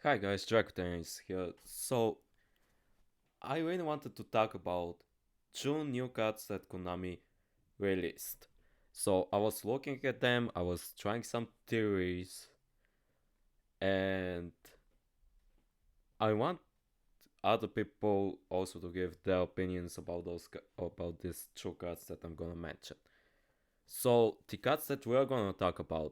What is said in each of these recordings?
Hi guys, Dragon is here. So, I really wanted to talk about two new cards that Konami released. So, I was looking at them, I was trying some theories, and I want other people also to give their opinions about about these two cards that I'm gonna mention. So, the cards that we're gonna talk about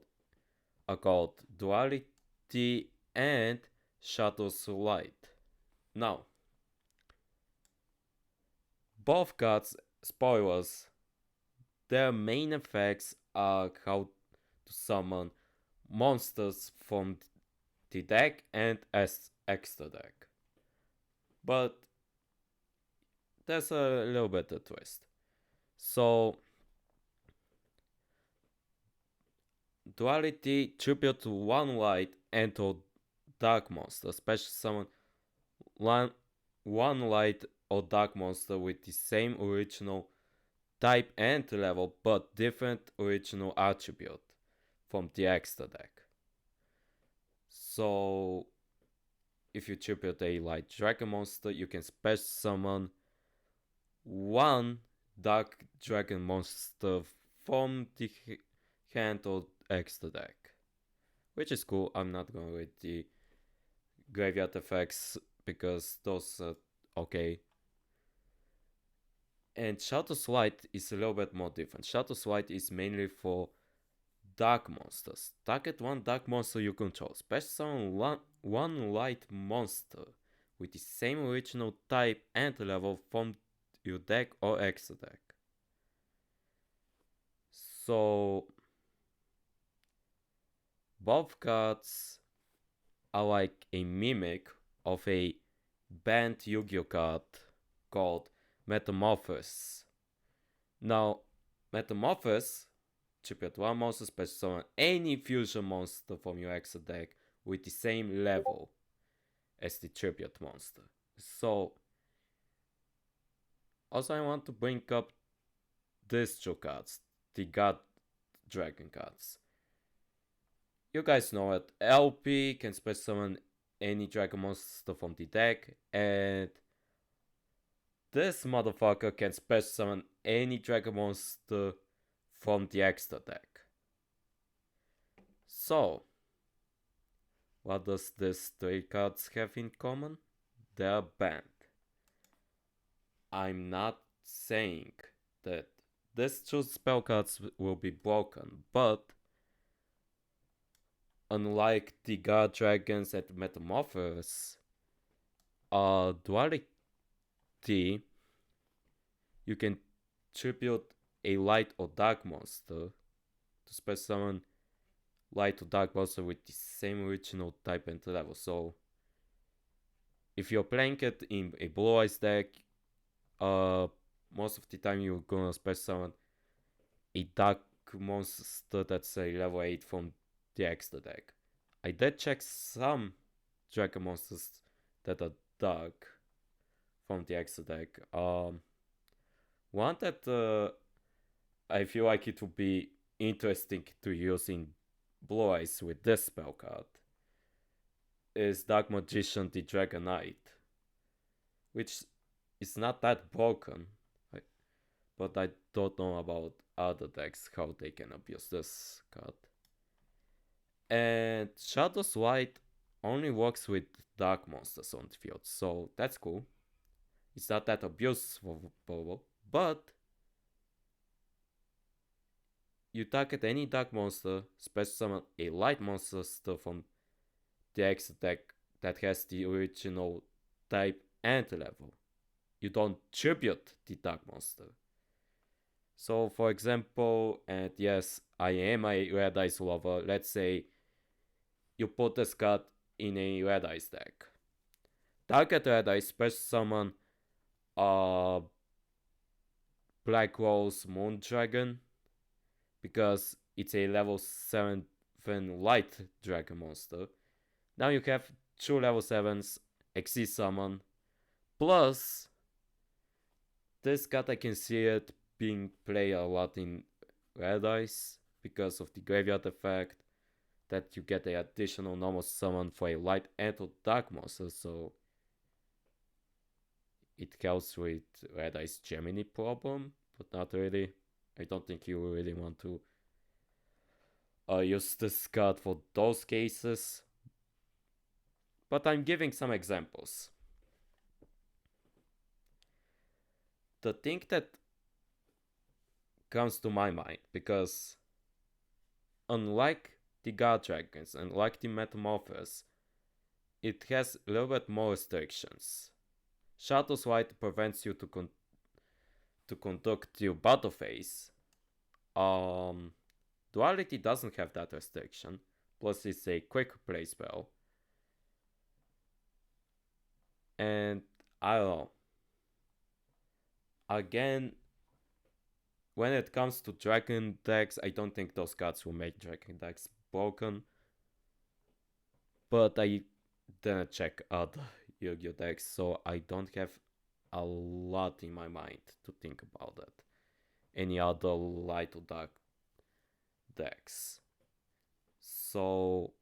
are called Duality and Shadows Light. Now, both cards, spoilers, their main effects are how to summon monsters from the deck and as extra deck. But there's a little bit of twist. So, Duality tribute to one light and to dark monster, special summon one light or dark monster with the same original type and level but different original attribute from the extra deck. So if you tribute a light dragon monster, you can special summon one dark dragon monster from the hand or extra deck, which is cool. I'm not going with the graveyard effects because those are okay. And Shadow's Light is a little bit more different. Shadow's Light is mainly for dark monsters. Target one dark monster you control. Special summon one light monster with the same original type and level from your deck or extra deck. So both cards are like a mimic of a banned Yu-Gi-Oh card called Metamorphosis. Now, Metamorphosis tribute one monster, special summon any fusion monster from your extra deck with the same level as the tribute monster. So, also I want to bring up these two cards, the God Dragon cards. You guys know it. LP can special summon any dragon monster from the deck, and this motherfucker can special summon any dragon monster from the extra deck. So, what does these three cards have in common? They're banned. I'm not saying that these two spell cards will be broken, but unlike the God Dragons and Metamorphosis, Duality, you can tribute a light or dark monster to special summon light or dark monster with the same original type and level. So, if you're playing it in a Blue Eyes deck, most of the time you're gonna special summon a dark monster that's a level 8 from the extra deck. I did check some dragon monsters that are dark from the extra deck. One that I feel like it would be interesting to use in Blue Eyes with this spell card is Dark Magician the Dragon Knight, which is not that broken, but I don't know about other decks how they can abuse this card. And Shadow's Light only works with dark monsters on the field, so that's cool. It's not that abusable, but you target any dark monster, special summon a light monster from the X deck that has the original type and level. You don't tribute the dark monster. So, for example, and yes, I am a Red Eyes lover. Let's say you put this card in a Red Eyes deck. Target Red Eyes, special summon Black Rose Moon Dragon because it's a level 7 light dragon monster. Now you have two level 7s, Exceed Summon, plus this card I can see it being played a lot in Red Eyes because of the graveyard effect. that you get a additional normal summon for a light and or dark monster, so it helps with Red Eyes Gemini problem, but not really. I don't think you really want to use this card for those cases. But I'm giving some examples. The thing that comes to my mind, because unlike the God Dragons and like the Metamorphos, it has a little bit more restrictions. Shadow's Light prevents you to conduct your battle phase. Duality doesn't have that restriction, plus it's a quick play spell. And I don't know. Again, when it comes to dragon decks, I don't think those cards will make dragon decks broken. But I didn't check other Yu-Gi-Oh decks, so I don't have a lot in my mind to think about that. Any other light or dark decks. So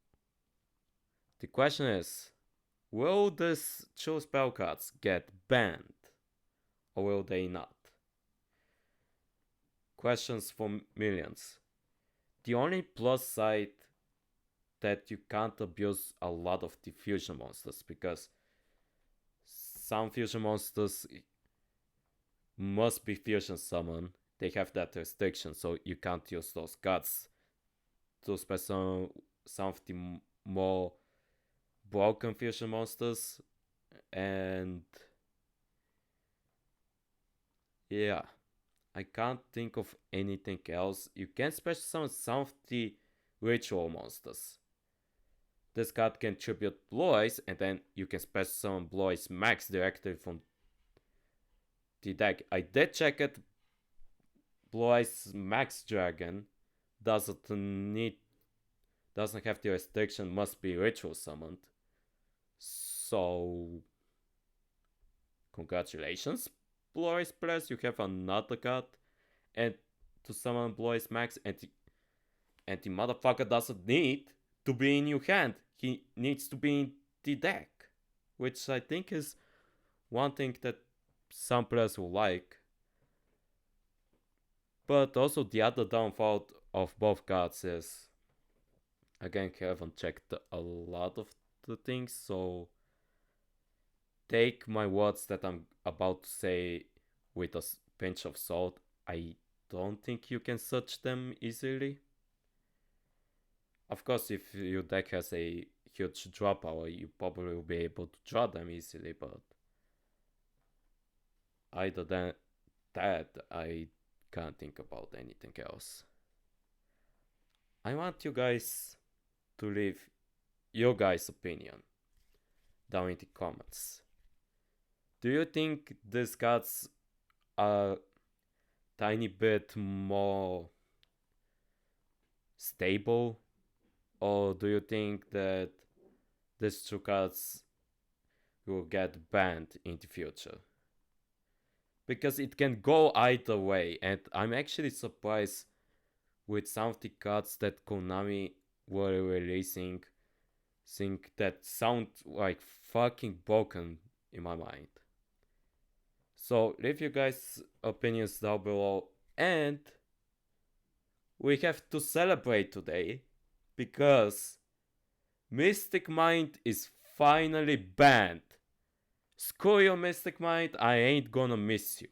the question is, will these two spell cards get banned or will they not? Questions for millions. The only plus side that you can't abuse a lot of the fusion monsters, because some fusion monsters must be fusion summoned. They have that restriction, so you can't use those cards to special some of the more broken fusion monsters. And yeah, I can't think of anything else. You can special summon some of the ritual monsters. This card can tribute Blue Eyes, and then you can special summon Blue Eyes Max directly from the deck. I did check it. Blue Eyes Max Dragon doesn't have the restriction must be ritual summoned. So congratulations, Blue Eyes players, you have another card, and to summon Blue Eyes Max, and the motherfucker doesn't need to be in your hand. He needs to be in the deck, which I think is one thing that some players will like. But also the other downfall of both cards is, again, I haven't checked a lot of the things, so take my words that I'm about to say with a pinch of salt. I don't think you can search them easily. Of course, if your deck has a huge draw power, you probably will be able to draw them easily, but other than that, I can't think about anything else. I want you guys to leave your guys' opinion down in the comments. Do you think these cards are tiny bit more stable, or do you think that these two cards will get banned in the future? Because it can go either way, and I'm actually surprised with some of the cards that Konami were releasing that sound like fucking broken in my mind. So leave your guys' opinions down below, and we have to celebrate today because Mystic Mind is finally banned. Screw you, Mystic Mind, I ain't gonna miss you.